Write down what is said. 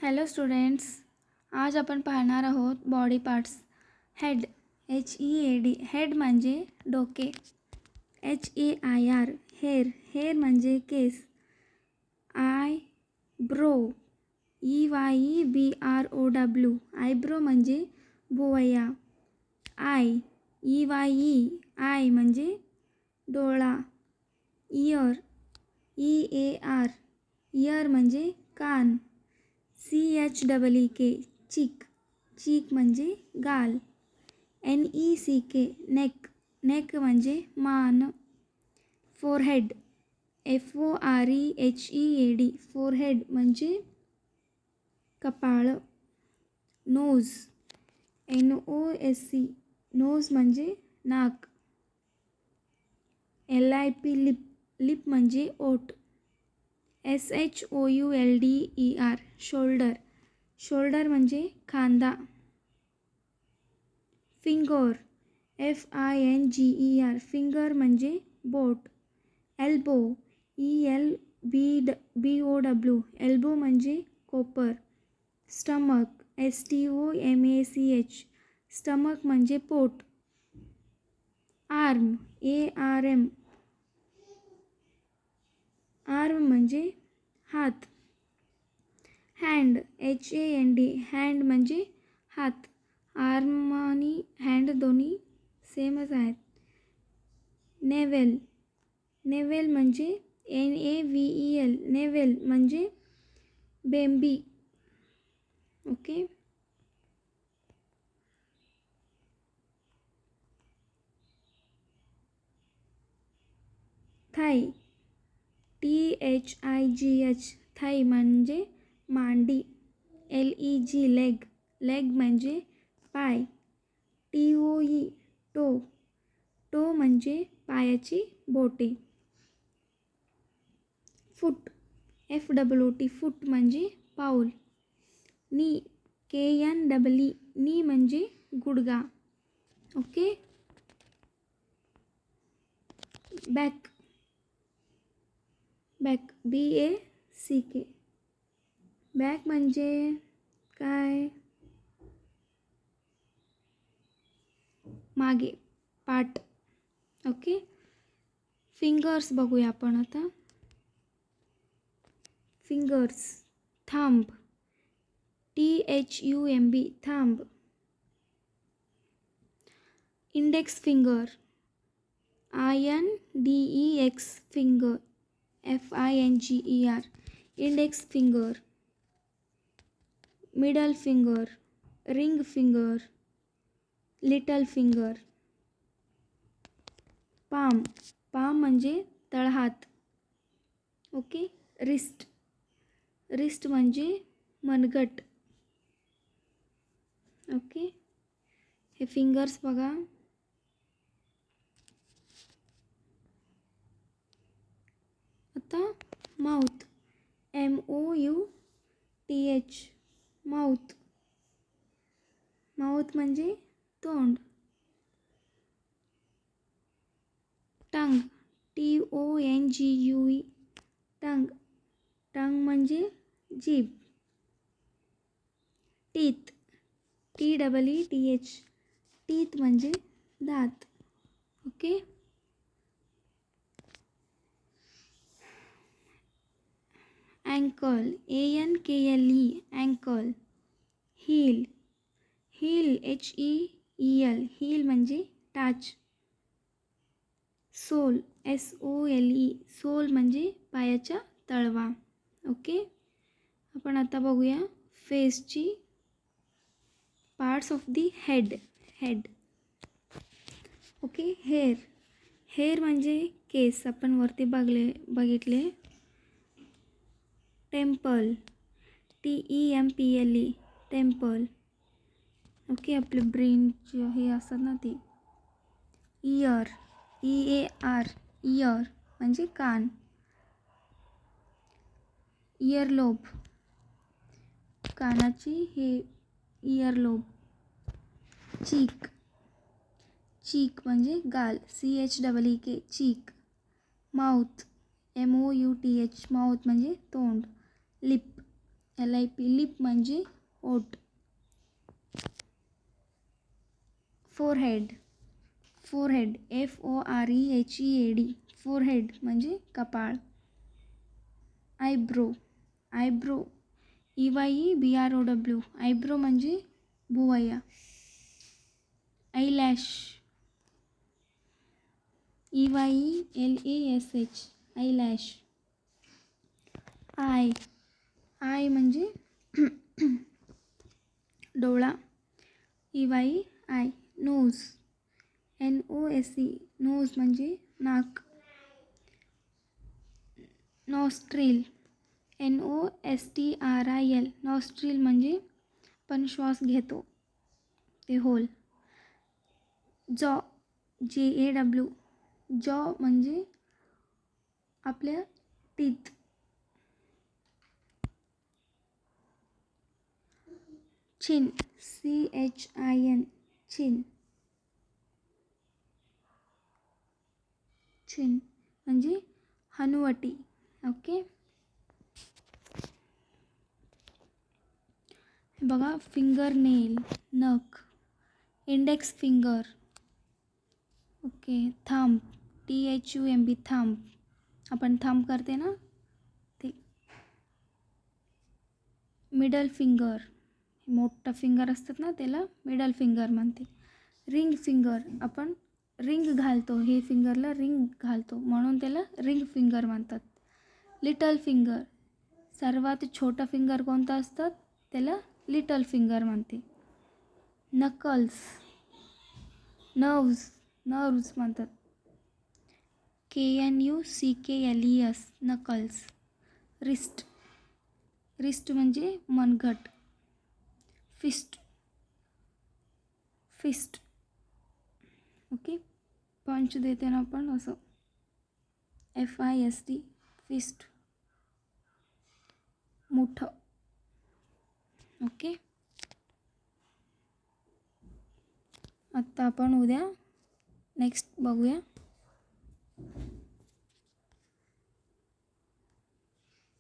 Hello students, आज आपण पाहणार आहोत body parts. Head, HEAD, head म्हणजे डोके. HAIR, हेअर, हेअर म्हणजे केस. आयब्रो, EYEBROW, आयब्रो म्हणजे भुवया. आय म्हणजे डोळा. इयर, EAR, इयर म्हणजे कान. CHEEK, चीक, चीक म्हणजे गाल. NECK, नेक, नेक म्हणजे मान. फोरहेड, FOREHEAD, फोरहेड म्हणजे कपाळ. नोज, NOSE, नोज म्हणजे नाक. LIP, लिप, लिप म्हणजे ओठ. SHOULDER, शोल्डर, शोल्डर म्हणजे खांदा. फिंगर, FINGER, फिंगर म्हणजे बोट. एल्बो, ELBOW, एल्बो म्हणजे कोपर. स्टमक, STOMACH, स्टमक म्हणजे पोट. आर्म, ARM, आर्म म्हणजे हात. हँड, HAND, हँड म्हणजे हात. आर्म आणि हँड दोन्ही सेमच आहेत. नेवेल, नेवेल म्हणजे NAVEL, नेवेल म्हणजे बेंबी. ओके. थाई, THIGH, थाई म्हणजे मांडी. LEG, लेग, लेग म्हणजे पाय. TOE, टो, टो म्हणजे पायाची बोटे. फूट, FWT, फूट म्हणजे पाऊल. नी, KNEE, नी म्हणजे गुडघा. Okay. Back, back, BACK, back म्हणजे काय? मागे, पाठ. ओके. फिंगर्स बघूया आपण आता. Fingers, thumb, THUMB, thumb. Index finger, INDEX, finger, FINGER, index finger. Middle finger, ring finger, little finger. Palm, palm म्हणजे तळहात. ओके. रिस्ट, रिस्ट म्हणजे मनगट. ओके. हे फिंगर्स बघा. आता माउथ, MOUTH, माउथ, माउथ म्हणजे तोंड. टंग, TONGUE, टंग, टंग म्हणजे जीभ. टीथ, TEETH, टीथ म्हणजे दात. Okay. Ankle, ANKLE, ankle. Heel, heel, HEEL, heel म्हणजे टाच. सोल, SOLE, सोल म्हणजे पायाच्या तळवा. ओके. आपण आता बघूया फेसची parts of the head. Head. Okay. Hair, hair म्हणजे केस, आपण वरती बघितले. Temple, TEMPLE, temple. ओके. आपले ब्रेनचे हे असतात ना ती. इयर, EAR, इयर म्हणजे कान. इयरलोब, कानाची हे इयरलोब. चीक, चीक म्हणजे गाल. CHEEK, चीक. माउथ, MOUTH, माउथ म्हणजे तोंड. लिप, LIP लिप म्हणजे ओठ. फोरहेड FOREHEAD फोरहेड म्हणजे कपाळ. आयब्रो EYEBROW आयब्रो म्हणजे भुवया. आयलॅश EYELASH आयलॅश. आय म्हणजे डोळा. EYE नोज NOSE नोज म्हणजे नाक. नॉस्ट्रिल NOSTRIL नॉस्ट्रिल म्हणजे पण श्वास घेतो ते होल. जॉ JAW जॉ म्हणजे आपल्या टीथ. चिन CHIN चिन म्हणजे हनुवटी. ओके. बघा फिंगर नेल नख. Index finger. Okay. Thumb THUMB thumb आपण थंब करते ना ते. मिडल फिंगर मोठं फिंगर असतात ना त्याला मिडल फिंगर म्हणते. रिंग फिंगर आपण रिंग घालतो, हे फिंगरला रिंग घालतो म्हणून त्याला रिंग फिंगर म्हणतात. लिटल फिंगर सर्वात छोटा फिंगर कोणता असतात त्याला लिटल फिंगर म्हणते. नकल्स नर्व्स म्हणतात. KNUCKLES knuckles. रिस्ट म्हणजे मनगट. Fist okay. पंच देते ना आपण असं FIST फिस्ट मोठं. ओके. आत्ता आपण उद्या नेक्स्ट बघूया.